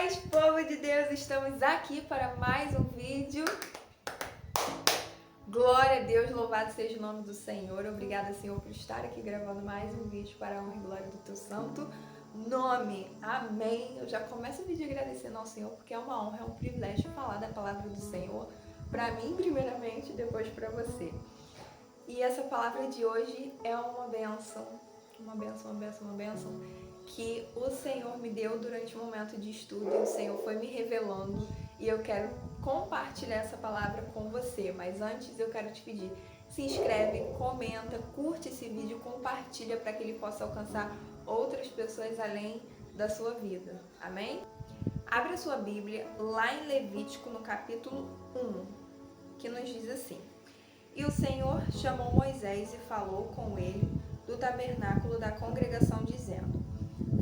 paz, povo de Deus! Estamos aqui para mais um vídeo. Glória a Deus, louvado seja o nome do Senhor. Obrigada, Senhor, por estar aqui gravando mais um vídeo para a honra e glória do Teu santo nome. Amém. Eu já começo o vídeo agradecendo ao Senhor, porque é uma honra, é um privilégio falar da palavra do Senhor para mim, primeiramente, e depois para você. E essa palavra de hoje é uma bênção, uma bênção que o Senhor me deu durante o momento de estudo e o Senhor foi me revelando e eu quero compartilhar essa palavra com você. Mas antes eu quero te pedir, se inscreve, comenta, curte esse vídeo, compartilha para que ele possa alcançar outras pessoas além da sua vida. Amém? Abre a sua Bíblia lá em Levítico no capítulo 1, que nos diz assim: E o Senhor chamou Moisés e falou com ele do tabernáculo da congregação, dizendo: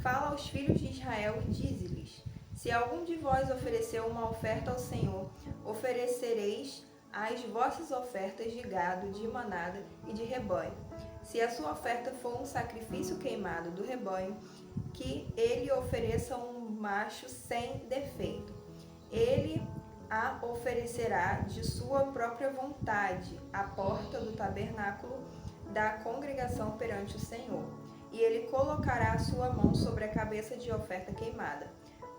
Fala aos filhos de Israel e dize-lhes: Se algum de vós ofereceu uma oferta ao Senhor, oferecereis as vossas ofertas de gado, de manada e de rebanho. Se a sua oferta for um sacrifício queimado do rebanho, que ele ofereça um macho sem defeito. Ele a oferecerá de sua própria vontade à porta do tabernáculo da congregação perante o Senhor. E ele colocará a sua mão sobre a cabeça de oferta queimada,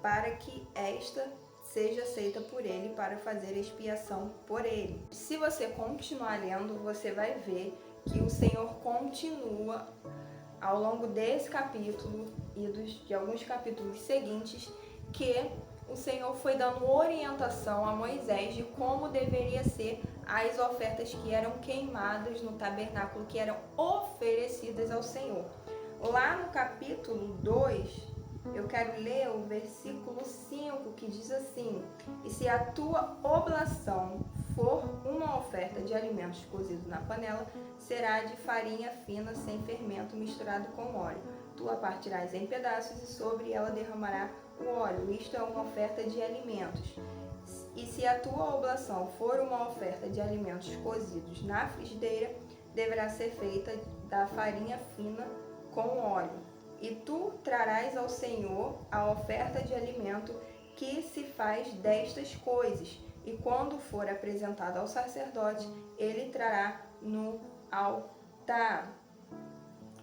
para que esta seja aceita por ele, para fazer expiação por ele. Se você continuar lendo, você vai ver que o Senhor continua ao longo desse capítulo e de alguns capítulos seguintes, que o Senhor foi dando orientação a Moisés de como deveria ser as ofertas que eram queimadas no tabernáculo, que eram oferecidas ao Senhor. Lá no capítulo 2, eu quero ler o versículo 5, que diz assim: E se a tua oblação for uma oferta de alimentos cozidos na panela, será de farinha fina, sem fermento, misturado com óleo. Tu a partirás em pedaços e sobre ela derramará o óleo. Isto é uma oferta de alimentos. E se a tua oblação for uma oferta de alimentos cozidos na frigideira, deverá ser feita da farinha fina com óleo. E tu trarás ao Senhor a oferta de alimento que se faz destas coisas. E quando for apresentada ao sacerdote, ele trará no altar.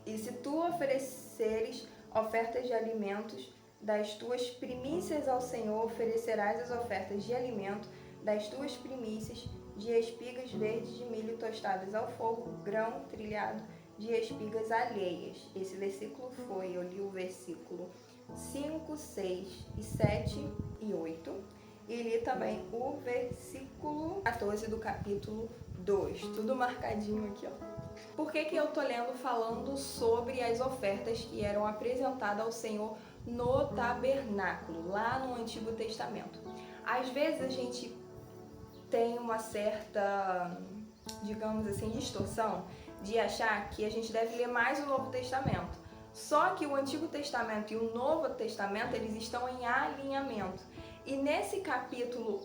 E se tu ofereceres ofertas de alimentos das tuas primícias ao Senhor, oferecerás as ofertas de alimento das tuas primícias de espigas verdes de milho tostadas ao fogo, grão trilhado de espigas alheias. Esse versículo eu li o versículo 5, 6 e 7 e 8. E li também o versículo 14 do capítulo 2. Tudo marcadinho aqui, ó. Por que eu tô lendo falando sobre as ofertas que eram apresentadas ao Senhor no tabernáculo, lá no Antigo Testamento? Às vezes a gente tem uma certa, digamos assim, distorção de achar que a gente deve ler mais o Novo Testamento. Só que o Antigo Testamento e o Novo Testamento, eles estão em alinhamento. E nesse capítulo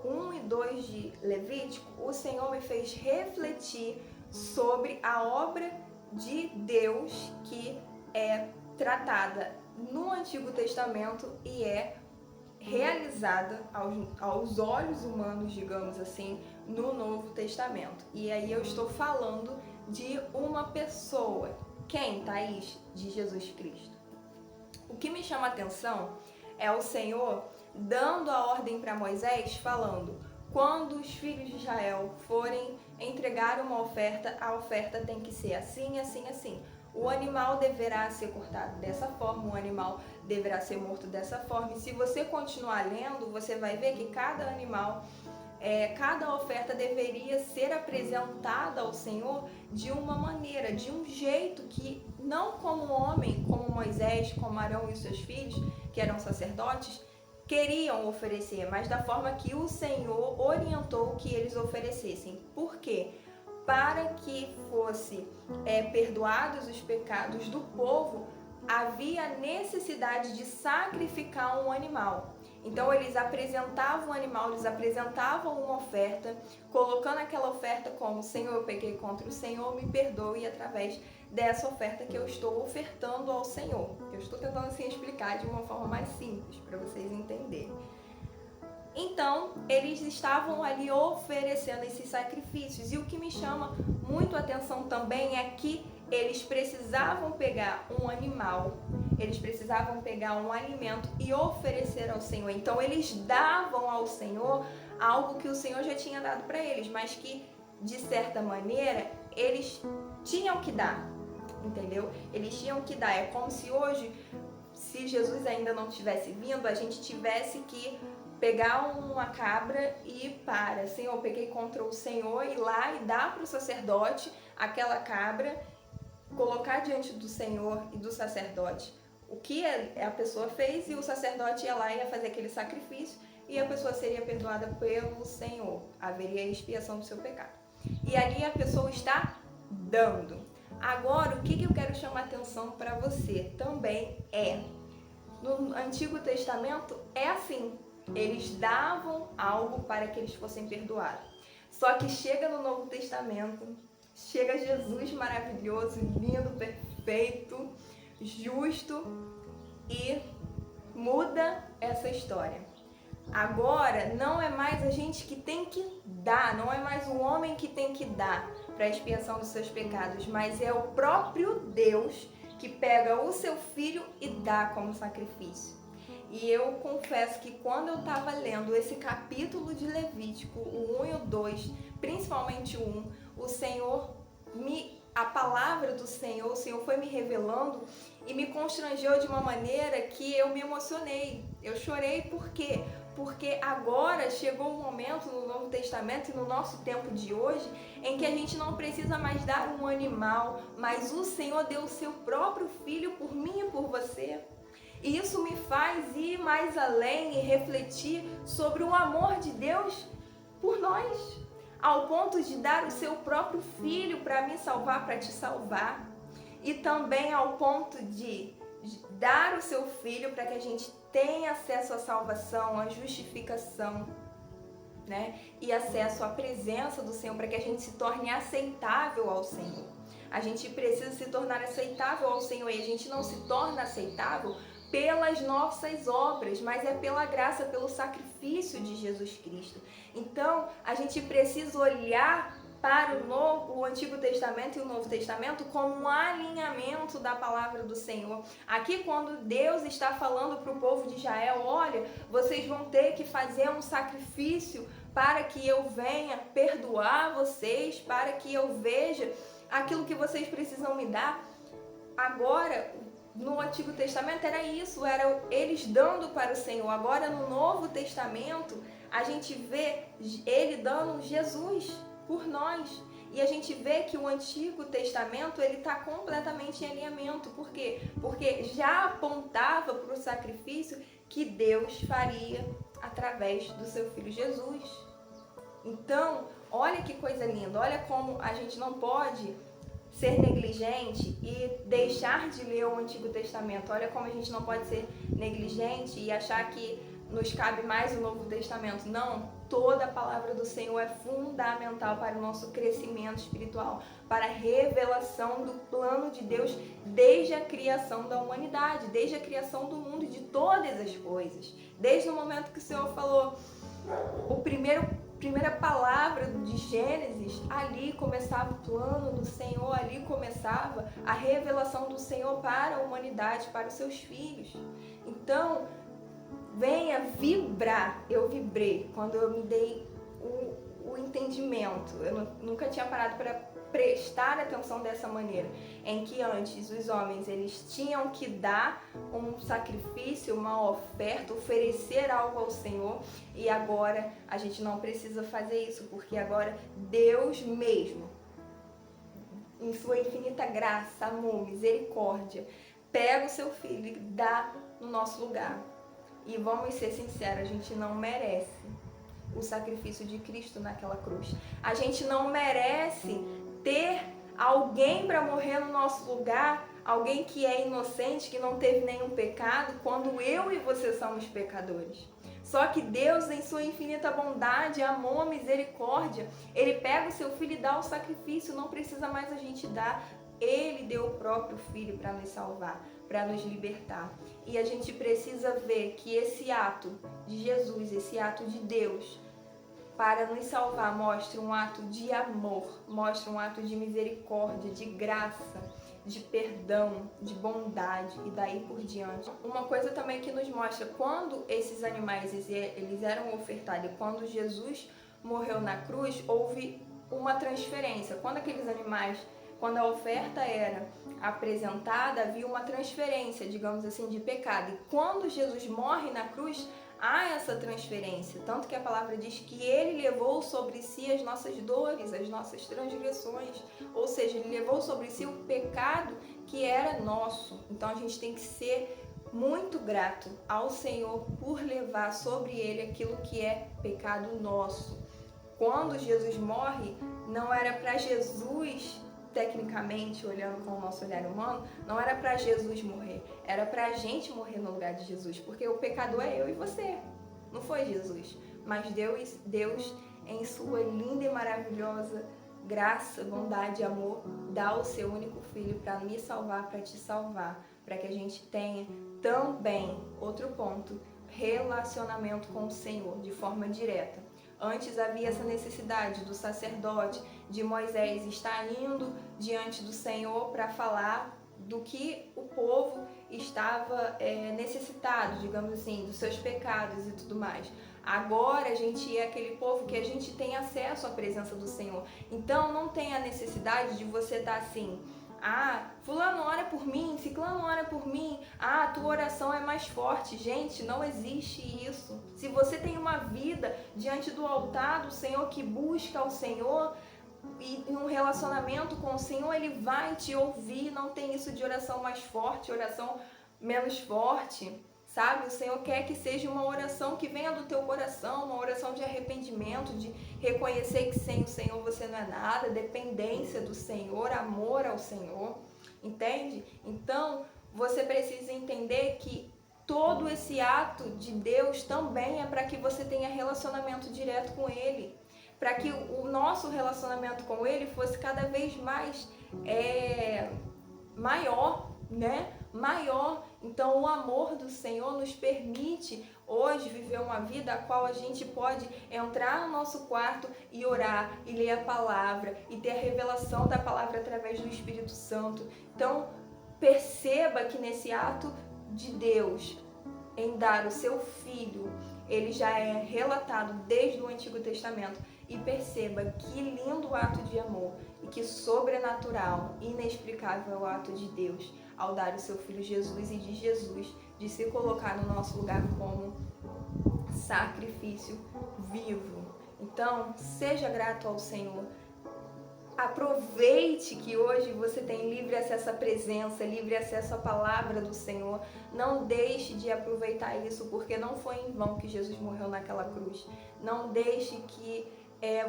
1 e 2 de Levítico, o Senhor me fez refletir sobre a obra de Deus que é tratada no Antigo Testamento e é realizada aos olhos humanos, digamos assim, no Novo Testamento. E aí eu estou falando de uma pessoa. Quem, Thaís? De Jesus Cristo. O que me chama a atenção é o Senhor dando a ordem para Moisés, falando: quando os filhos de Israel forem entregar uma oferta, a oferta tem que ser assim, assim, assim. O animal deverá ser cortado dessa forma, o animal deverá ser morto dessa forma. E se você continuar lendo, você vai ver que cada animal, cada oferta deveria ser apresentada ao Senhor de uma maneira, de um jeito que não como homem, como Moisés, como Arão e os seus filhos, que eram sacerdotes, queriam oferecer, mas da forma que o Senhor orientou que eles oferecessem. Por quê? Para que fosse perdoados os pecados do povo, havia necessidade de sacrificar um animal. Então eles apresentavam o animal, eles apresentavam uma oferta, colocando aquela oferta como: Senhor, eu pequei contra o Senhor, me perdoe, através dessa oferta que eu estou ofertando ao Senhor. Eu estou tentando assim explicar de uma forma mais simples para vocês entenderem. Então, eles estavam ali oferecendo esses sacrifícios. E o que me chama muito a atenção também é que eles precisavam pegar um animal, eles precisavam pegar um alimento e oferecer ao Senhor. Então, eles davam ao Senhor algo que o Senhor já tinha dado para eles, mas que, de certa maneira, eles tinham que dar, entendeu? Eles tinham que dar. É como se hoje, se Jesus ainda não tivesse vindo, a gente tivesse que pegar uma cabra e Senhor, eu peguei contra o Senhor, ir lá e dar para o sacerdote aquela cabra, colocar diante do Senhor e do sacerdote o que a pessoa fez, e o sacerdote ia lá e ia fazer aquele sacrifício e a pessoa seria perdoada pelo Senhor, haveria expiação do seu pecado. E ali a pessoa está dando. Agora, o que eu quero chamar a atenção para você também no Antigo Testamento é assim. Eles davam algo para que eles fossem perdoados. Só que chega no Novo Testamento, chega Jesus maravilhoso, lindo, perfeito, justo, e muda essa história. Agora não é mais a gente que tem que dar, não é mais o homem que tem que dar para a expiação dos seus pecados, mas é o próprio Deus que pega o seu filho e dá como sacrifício. E eu confesso que quando eu estava lendo esse capítulo de Levítico, o 1 e o 2, principalmente o 1, a palavra do Senhor, o Senhor foi me revelando e me constrangeu de uma maneira que eu me emocionei. Eu chorei, por quê? Porque agora chegou um momento no Novo Testamento e no nosso tempo de hoje em que a gente não precisa mais dar um animal, mas o Senhor deu o seu próprio filho por mim e por você. E isso me faz ir mais além e refletir sobre o amor de Deus por nós, ao ponto de dar o seu próprio filho para me salvar, para te salvar. E também ao ponto de dar o seu filho para que a gente tenha acesso à salvação, à justificação, né? E acesso à presença do Senhor, para que a gente se torne aceitável ao Senhor. A gente precisa se tornar aceitável ao Senhor, e a gente não se torna aceitável pelas nossas obras, mas é pela graça, pelo sacrifício de Jesus Cristo. Então, a gente precisa olhar para o Antigo Testamento e o Novo Testamento como um alinhamento da palavra do Senhor. Aqui, quando Deus está falando para o povo de Israel: olha, vocês vão ter que fazer um sacrifício para que eu venha perdoar vocês, para que eu veja aquilo que vocês precisam me dar. Agora, no Antigo Testamento era isso, era eles dando para o Senhor. Agora no Novo Testamento a gente vê ele dando Jesus por nós. E a gente vê que o Antigo Testamento ele está completamente em alinhamento. Por quê? Porque já apontava para o sacrifício que Deus faria através do seu Filho Jesus. Então, olha que coisa linda, olha como a gente não pode ser negligente e deixar de ler o Antigo Testamento. Olha como a gente não pode ser negligente e achar que nos cabe mais o Novo Testamento. Não, toda a palavra do Senhor é fundamental para o nosso crescimento espiritual, para a revelação do plano de Deus desde a criação da humanidade, desde a criação do mundo e de todas as coisas. Desde o momento que o Senhor falou primeira palavra de Gênesis, ali começava o plano do Senhor, ali começava a revelação do Senhor para a humanidade, para os seus filhos. Então, venha vibrar. Eu vibrei quando eu me dei o entendimento. Eu nunca tinha parado para prestar atenção dessa maneira, em que antes os homens eles tinham que dar um sacrifício, uma oferta, oferecer algo ao Senhor, e agora a gente não precisa fazer isso, porque agora Deus mesmo, em sua infinita graça, amor, misericórdia, pega o seu filho e dá no nosso lugar. E vamos ser sinceros, a gente não merece o sacrifício de Cristo naquela cruz. A gente não merece ter alguém para morrer no nosso lugar, alguém que é inocente, que não teve nenhum pecado, quando eu e você somos pecadores. Só que Deus, em sua infinita bondade, amor, misericórdia, Ele pega o seu filho e dá o sacrifício, não precisa mais a gente dar. Ele deu o próprio filho para nos salvar, para nos libertar. E a gente precisa ver que esse ato de Jesus, esse ato de Deus, para nos salvar, mostra um ato de amor, mostra um ato de misericórdia, de graça, de perdão, de bondade e daí por diante. Uma coisa também que nos mostra quando esses animais eles eram ofertados, quando Jesus morreu na cruz, houve uma transferência. Quando a oferta era apresentada, havia uma transferência, digamos assim, de pecado. E quando Jesus morre na cruz, há essa transferência, tanto que a palavra diz que Ele levou sobre si as nossas dores, as nossas transgressões, ou seja, Ele levou sobre si o pecado que era nosso. Então a gente tem que ser muito grato ao Senhor por levar sobre Ele aquilo que é pecado nosso. Quando Jesus morre, não era para Jesus, tecnicamente, olhando com o nosso olhar humano, não era para Jesus morrer, era para a gente morrer no lugar de Jesus, porque o pecador é eu e você, não foi Jesus. Mas Deus, em sua linda e maravilhosa graça, bondade e amor, dá o seu único filho para me salvar, para te salvar, para que a gente tenha também, outro ponto, relacionamento com o Senhor de forma direta. Antes havia essa necessidade do sacerdote, de Moisés estar indo diante do Senhor para falar do que o povo estava necessitado, digamos assim, dos seus pecados e tudo mais. Agora a gente é aquele povo que a gente tem acesso à presença do Senhor. Então não tem a necessidade de você estar assim: ah, fulano ora por mim, ciclano ora por mim, ah, a tua oração é mais forte. Gente, não existe isso. Se você tem uma vida diante do altar do Senhor, que busca o Senhor e um relacionamento com o Senhor, Ele vai te ouvir. Não tem isso de oração mais forte, oração menos forte, sabe? O Senhor quer que seja uma oração que venha do teu coração, uma oração de arrependimento, de reconhecer que sem o Senhor você não é nada, dependência do Senhor, amor ao Senhor, entende? Então, você precisa entender que todo esse ato de Deus também é para que você tenha relacionamento direto com Ele, para que o nosso relacionamento com Ele fosse cada vez mais maior, né? Maior. Então o amor do Senhor nos permite hoje viver uma vida a qual a gente pode entrar no nosso quarto e orar, e ler a palavra, e ter a revelação da palavra através do Espírito Santo. Então perceba que nesse ato de Deus em dar o seu Filho, ele já é relatado desde o Antigo Testamento. E perceba que lindo ato de amor e que sobrenatural, inexplicável é o ato de Deus ao dar o seu Filho Jesus, e de Jesus de se colocar no nosso lugar como sacrifício vivo. Então, seja grato ao Senhor. Aproveite que hoje você tem livre acesso à presença, livre acesso à palavra do Senhor. Não deixe de aproveitar isso, porque não foi em vão que Jesus morreu naquela cruz. Não deixe que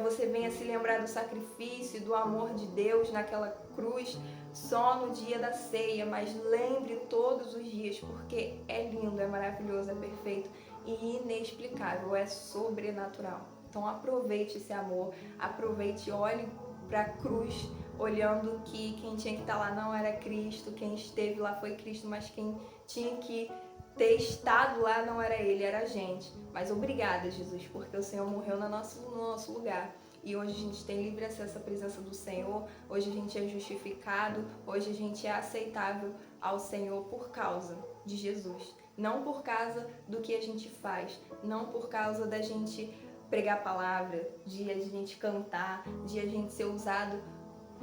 você venha se lembrar do sacrifício e do amor de Deus naquela cruz só no dia da ceia, mas lembre todos os dias, porque é lindo, é maravilhoso, é perfeito e inexplicável, é sobrenatural. Então aproveite esse amor, aproveite, olhe para a cruz, olhando que quem tinha que estar lá não era Cristo, quem esteve lá foi Cristo, mas quem tinha que ter estado lá não era Ele, era a gente. Mas obrigada, Jesus, porque o Senhor morreu no nosso lugar. E hoje a gente tem livre acesso à presença do Senhor, hoje a gente é justificado, hoje a gente é aceitável ao Senhor por causa de Jesus. Não por causa do que a gente faz, não por causa da gente pregar a palavra, de a gente cantar, de a gente ser usado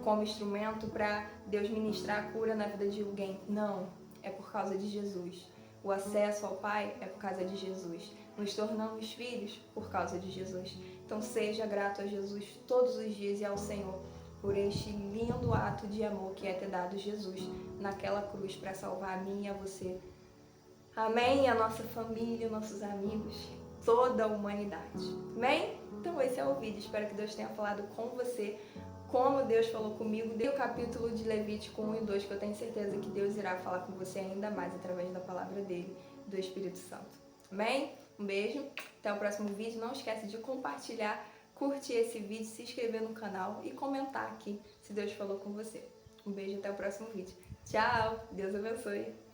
como instrumento para Deus ministrar a cura na vida de alguém. Não, é por causa de Jesus. O acesso ao Pai é por causa de Jesus. Nos tornamos filhos por causa de Jesus. Então seja grato a Jesus todos os dias e ao Senhor por este lindo ato de amor que é ter dado Jesus naquela cruz para salvar a mim e a você. Amém? A nossa família, nossos amigos, toda a humanidade. Amém? Então esse é o vídeo. Espero que Deus tenha falado com você como Deus falou comigo. Dei o capítulo de Levítico 1 e 2, que eu tenho certeza que Deus irá falar com você ainda mais através da palavra dele, do Espírito Santo. Amém? Um beijo, até o próximo vídeo. Não esquece de compartilhar, curtir esse vídeo, se inscrever no canal e comentar aqui se Deus falou com você. Um beijo, até o próximo vídeo. Tchau, Deus abençoe.